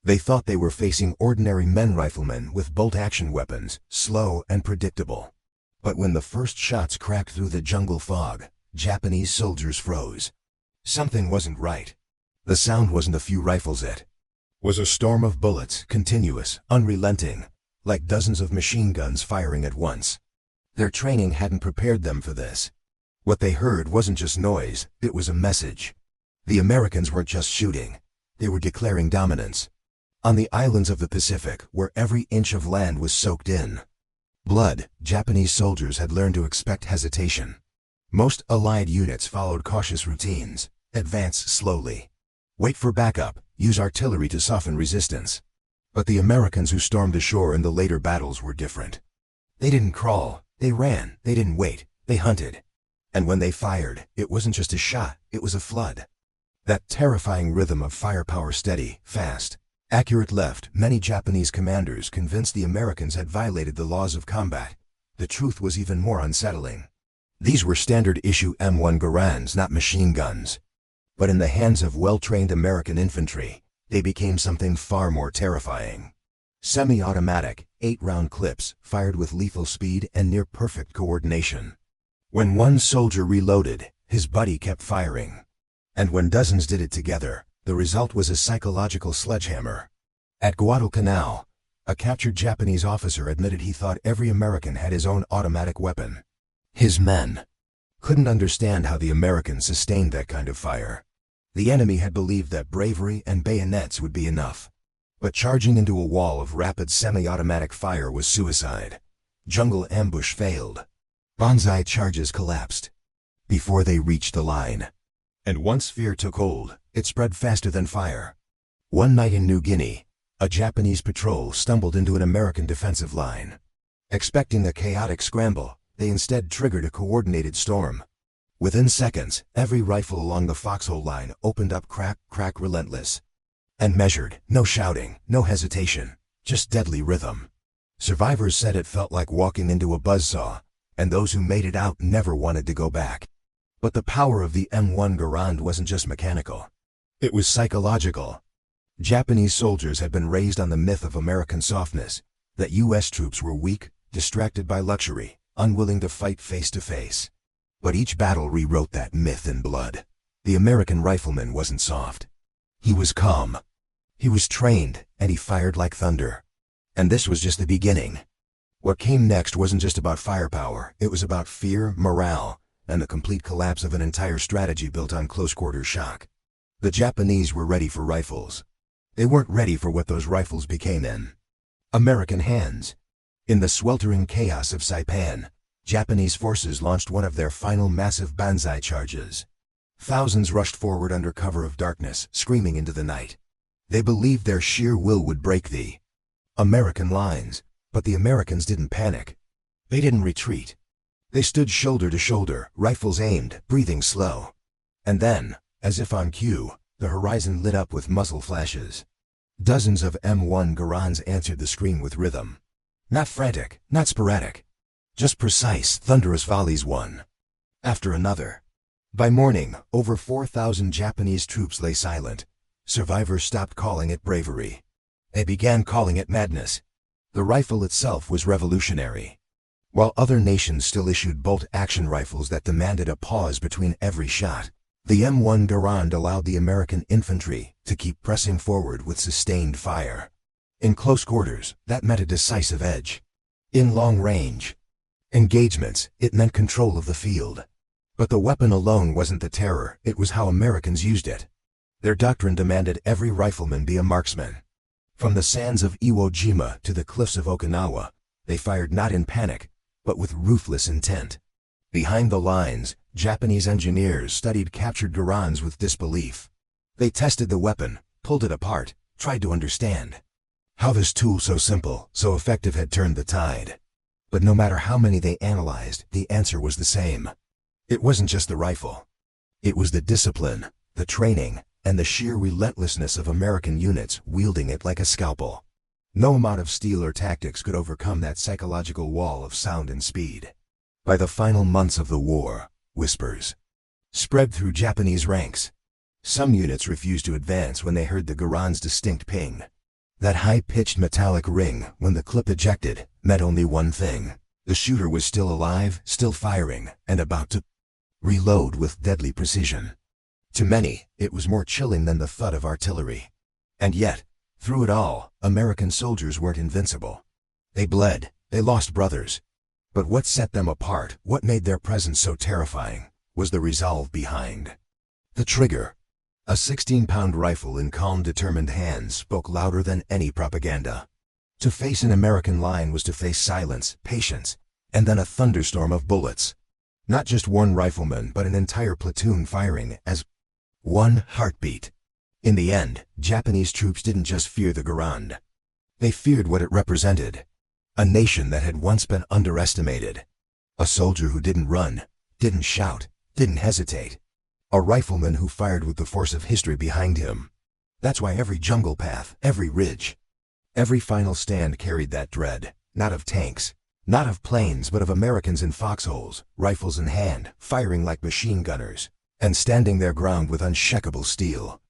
They thought they were facing ordinary men riflemen with bolt-action weapons, slow and predictable. But when the first shots cracked through the jungle fog, Japanese soldiers froze. Something wasn't right. The sound wasn't a few rifles, it was a storm of bullets, continuous, unrelenting, like dozens of machine guns firing at once. Their training hadn't prepared them for this. What they heard wasn't just noise, it was a message. The Americans weren't just shooting, they were declaring dominance. On the islands of the Pacific, where every inch of land was soaked in blood, Japanese soldiers had learned to expect hesitation. Most Allied units followed cautious routines: advance slowly, wait for backup, use artillery to soften resistance. But the Americans who stormed ashore in the later battles were different. They didn't crawl, they ran, they didn't wait, they hunted. And when they fired, it wasn't just a shot, it was a flood. That terrifying rhythm of firepower, steady, fast, accurate, left many Japanese commanders convinced the Americans had violated the laws of combat. The truth was even more unsettling. These were standard-issue M1 Garands, not machine guns. But in the hands of well-trained American infantry, they became something far more terrifying. Semi-automatic, 8-round clips, fired with lethal speed and near-perfect coordination. When one soldier reloaded, his buddy kept firing. And when dozens did it together, the result was a psychological sledgehammer. At Guadalcanal, a captured Japanese officer admitted he thought every American had his own automatic weapon. His men couldn't understand how the Americans sustained that kind of fire. The enemy had believed that bravery and bayonets would be enough. But charging into a wall of rapid semi-automatic fire was suicide. Jungle ambush failed. Banzai charges collapsed before they reached the line. And once fear took hold, it spread faster than fire. One night in New Guinea, a Japanese patrol stumbled into an American defensive line. Expecting a chaotic scramble, they instead triggered a coordinated storm. Within seconds, every rifle along the foxhole line opened up, crack, crack, relentless. And measured, no shouting, no hesitation, just deadly rhythm. Survivors said it felt like walking into a buzzsaw, and those who made it out never wanted to go back. But the power of the M1 Garand wasn't just mechanical. It was psychological. Japanese soldiers had been raised on the myth of American softness, that U.S. troops were weak, distracted by luxury, unwilling to fight face to face. But each battle rewrote that myth in blood. The American rifleman wasn't soft. He was calm. He was trained, and he fired like thunder. And this was just the beginning. What came next wasn't just about firepower, it was about fear, morale, and the complete collapse of an entire strategy built on close-quarter shock. The Japanese were ready for rifles. They weren't ready for what those rifles became in American hands. In the sweltering chaos of Saipan, Japanese forces launched one of their final massive banzai charges. Thousands rushed forward under cover of darkness, screaming into the night. They believed their sheer will would break the American lines, but the Americans didn't panic. They didn't retreat. They stood shoulder to shoulder, rifles aimed, breathing slow. And then, as if on cue, the horizon lit up with muzzle flashes. Dozens of M1 Garands answered the scream with rhythm. Not frantic, not sporadic. Just precise, thunderous volleys, one after another. By morning, over 4,000 Japanese troops lay silent. Survivors stopped calling it bravery. They began calling it madness. The rifle itself was revolutionary. While other nations still issued bolt-action rifles that demanded a pause between every shot, the M1 Garand allowed the American infantry to keep pressing forward with sustained fire. In close quarters, that meant a decisive edge. In long-range engagements, it meant control of the field. But the weapon alone wasn't the terror, it was how Americans used it. Their doctrine demanded every rifleman be a marksman. From the sands of Iwo Jima to the cliffs of Okinawa, they fired not in panic, but with ruthless intent. Behind the lines, Japanese engineers studied captured Garands with disbelief. They tested the weapon, pulled it apart, tried to understand how this tool so simple, so effective had turned the tide. But no matter how many they analyzed, the answer was the same. It wasn't just the rifle. It was the discipline, the training, and the sheer relentlessness of American units wielding it like a scalpel. No amount of steel or tactics could overcome that psychological wall of sound and speed. By the final months of the war, whispers spread through Japanese ranks. Some units refused to advance when they heard the Garand's distinct ping. That high-pitched metallic ring, when the clip ejected, meant only one thing. The shooter was still alive, still firing, and about to reload with deadly precision. To many, it was more chilling than the thud of artillery. And yet, through it all, American soldiers weren't invincible. They bled, they lost brothers. But what set them apart, what made their presence so terrifying, was the resolve behind the trigger. A 16-pound rifle in calm, determined hands spoke louder than any propaganda. To face an American line was to face silence, patience, and then a thunderstorm of bullets. Not just one rifleman, but an entire platoon firing as one heartbeat. In the end, Japanese troops didn't just fear the Garand. They feared what it represented. A nation that had once been underestimated. A soldier who didn't run, didn't shout, didn't hesitate. A rifleman who fired with the force of history behind him. That's why every jungle path, every ridge, every final stand carried that dread, not of tanks, not of planes, but of Americans in foxholes, rifles in hand, firing like machine gunners, and standing their ground with unshakable steel.